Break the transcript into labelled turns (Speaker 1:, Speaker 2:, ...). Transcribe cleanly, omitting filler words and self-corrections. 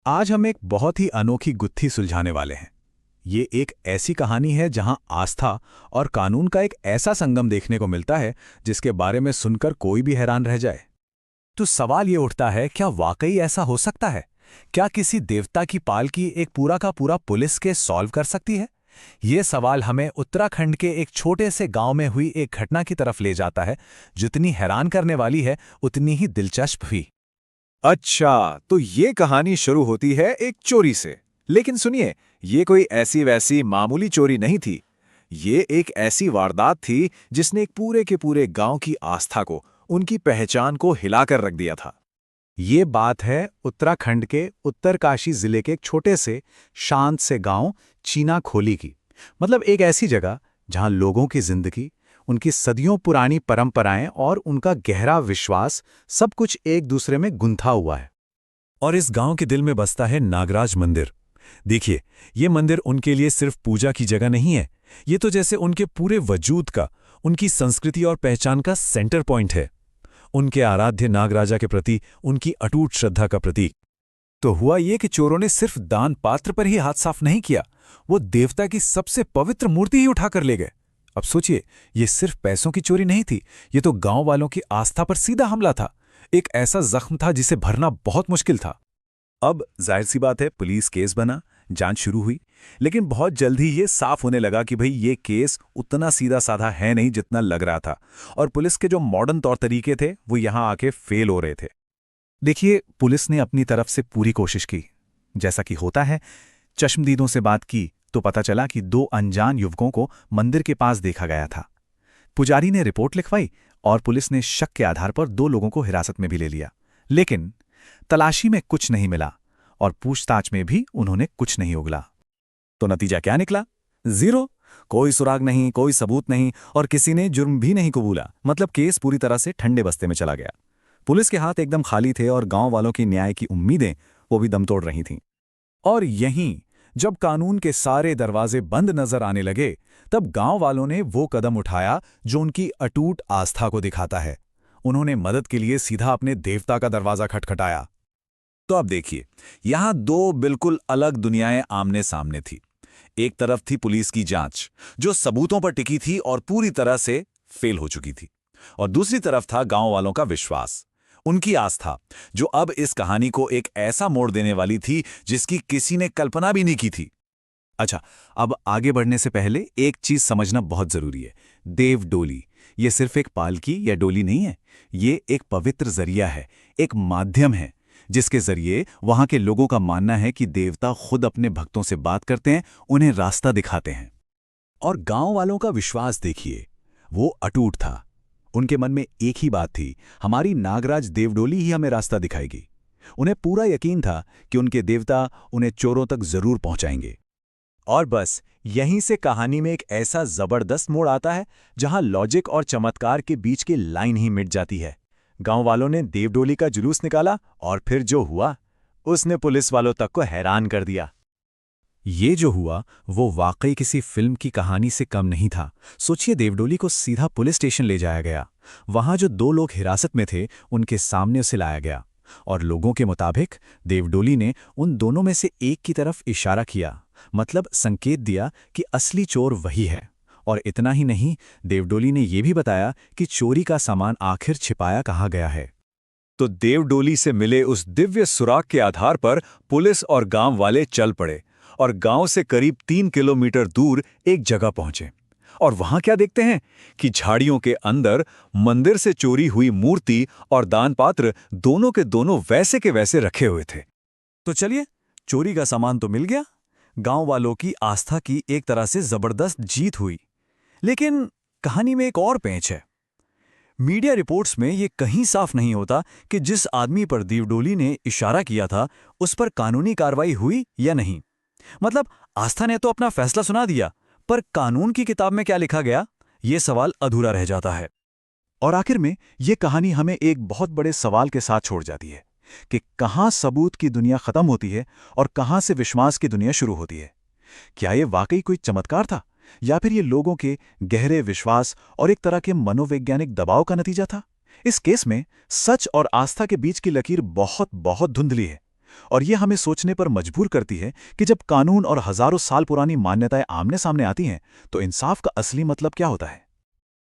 Speaker 1: आज हम एक बहुत ही अनोखी गुत्थी सुलझाने वाले हैं। ये एक ऐसी कहानी है जहां आस्था और कानून का एक ऐसा संगम देखने को मिलता है जिसके बारे में सुनकर कोई भी हैरान रह जाए। तो सवाल ये उठता है, क्या वाकई ऐसा हो सकता है? क्या किसी देवता की पालकी एक पूरा का पूरा पुलिस केस सॉल्व कर सकती है? ये सवाल हमें उत्तराखंड के एक छोटे से गांव में हुई एक घटना की तरफ ले जाता है, जितनी हैरान करने वाली है उतनी ही दिलचस्प भी।
Speaker 2: अच्छा, तो ये कहानी शुरू होती है एक चोरी से। लेकिन सुनिए, ये कोई ऐसी वैसी मामूली चोरी नहीं थी। ये एक ऐसी वारदात थी जिसने एक पूरे के पूरे गांव की आस्था को, उनकी पहचान को हिलाकर रख दिया था।
Speaker 1: ये बात है उत्तराखंड के उत्तरकाशी जिले के एक छोटे से शांत से गांव चीना खोली की। मतलब एक ऐसी जगह जहां लोगों की जिंदगी, उनकी सदियों पुरानी परंपराएं और उनका गहरा विश्वास सब कुछ एक दूसरे में गुंथा हुआ है। और इस गांव के दिल में बसता है नागराज मंदिर। देखिए, ये मंदिर उनके लिए सिर्फ पूजा की जगह नहीं है, ये तो जैसे उनके पूरे वजूद का, उनकी संस्कृति और पहचान का सेंटर पॉइंट है। उनके आराध्य नागराजा के प्रति उनकी अटूट श्रद्धा का प्रतीक। तो हुआ ये कि चोरों ने सिर्फ दान पात्र पर ही हाथ साफ नहीं किया, वो देवता की सबसे पवित्र मूर्ति ही उठाकर ले गए। अब सोचिए, ये सिर्फ पैसों की चोरी नहीं थी, ये तो गांव वालों की आस्था पर सीधा हमला था। एक ऐसा जख्म था जिसे भरना बहुत मुश्किल था। अब जाहिर सी बात है, पुलिस केस बना, जांच शुरू हुई। लेकिन बहुत जल्द ही ये साफ होने लगा कि भाई ये केस उतना सीधा साधा है नहीं जितना लग रहा था, और पुलिस के जो मॉडर्न तौर तरीके थे वो यहां आके फेल हो रहे थे। देखिए, पुलिस ने अपनी तरफ से पूरी कोशिश की, जैसा कि होता है। चश्मदीदों से बात की तो पता चला कि दो अनजान युवकों को मंदिर के पास देखा गया था। पुजारी ने रिपोर्ट लिखवाई और पुलिस ने शक के आधार पर दो लोगों को हिरासत में भी ले लिया। लेकिन तलाशी में कुछ नहीं मिला और पूछताछ में भी उन्होंने कुछ नहीं उगला। तो नतीजा क्या निकला? जीरो। कोई सुराग नहीं, कोई सबूत नहीं, और किसी ने जुर्म भी नहीं कबूला। मतलब केस पूरी तरह से ठंडे बस्ते में चला गया। पुलिस के हाथ एकदम खाली थे और गांव वालों की न्याय की उम्मीदें वो भी दम तोड़ रही थीं। और यहीं जब कानून के सारे दरवाजे बंद नजर आने लगे, तब गांव वालों ने वो कदम उठाया जो उनकी अटूट आस्था को दिखाता है। उन्होंने मदद के लिए सीधा अपने देवता का दरवाजा खटखटाया। तो अब देखिए, यहां दो बिल्कुल अलग दुनियाएं आमने सामने थी। एक तरफ थी पुलिस की जांच, जो सबूतों पर टिकी थी और पूरी तरह से फेल हो चुकी थी। और दूसरी तरफ था गांव वालों का विश्वास, उनकी आस्था, जो अब इस कहानी को एक ऐसा मोड़ देने वाली थी जिसकी किसी ने कल्पना भी नहीं की थी। अच्छा, अब आगे बढ़ने से पहले एक चीज समझना बहुत जरूरी है। देव डोली ये सिर्फ एक पालकी या डोली नहीं है, ये एक पवित्र जरिया है, एक माध्यम है जिसके जरिए वहां के लोगों का मानना है कि देवता खुद अपने भक्तों से बात करते हैं, उन्हें रास्ता दिखाते हैं। और गांव वालों का विश्वास देखिए, वो अटूट था। उनके मन में एक ही बात थी, हमारी नागराज देवडोली ही हमें रास्ता दिखाएगी। उन्हें पूरा यकीन था कि उनके देवता उन्हें चोरों तक जरूर पहुंचाएंगे। और बस यहीं से कहानी में एक ऐसा जबरदस्त मोड़ आता है जहां लॉजिक और चमत्कार के बीच की लाइन ही मिट जाती है। गांव वालों ने देवडोली का जुलूस निकाला और फिर जो हुआ उसने पुलिस वालों तक को हैरान कर दिया। ये जो हुआ वो वाकई किसी फिल्म की कहानी से कम नहीं था। सोचिए, देवडोली को सीधा पुलिस स्टेशन ले जाया गया। वहां जो दो लोग हिरासत में थे उनके सामने उसे लाया गया, और लोगों के मुताबिक देवडोली ने उन दोनों में से एक की तरफ इशारा किया, मतलब संकेत दिया कि असली चोर वही है। और इतना ही नहीं, देवडोली ने यह भी बताया कि चोरी का सामान आखिर छिपाया कहाँ गया है। तो देवडोली से मिले उस दिव्य सुराग के आधार पर पुलिस और गांव वाले चल पड़े और गांव से करीब 3 किलोमीटर दूर एक जगह पहुंचे। और वहां क्या देखते हैं कि झाड़ियों के अंदर मंदिर से चोरी हुई मूर्ति और दान पात्र दोनों के दोनों वैसे के वैसे रखे हुए थे। तो चलिए, चोरी का सामान तो मिल गया, गांव वालों की आस्था की एक तरह से जबरदस्त जीत हुई। लेकिन कहानी में एक और पेंच है। मीडिया रिपोर्ट्स में यह कहीं साफ नहीं होता कि जिस आदमी पर देवडोली ने इशारा किया था उस पर कानूनी कार्रवाई हुई या नहीं। मतलब आस्था ने तो अपना फैसला सुना दिया, पर कानून की किताब में क्या लिखा गया, यह सवाल अधूरा रह जाता है। और आखिर में यह कहानी हमें एक बहुत बड़े सवाल के साथ छोड़ जाती है कि कहां सबूत की दुनिया खत्म होती है और कहां से विश्वास की दुनिया शुरू होती है। क्या यह वाकई कोई चमत्कार था, या फिर ये लोगों के गहरे विश्वास और एक तरह के मनोवैज्ञानिक दबाव का नतीजा था? इस केस में सच और आस्था के बीच की लकीर बहुत बहुत धुंधली है। और ये हमें सोचने पर मजबूर करती है कि जब कानून और हजारों साल पुरानी मान्यताएं आमने सामने आती हैं तो इंसाफ का असली मतलब क्या होता है।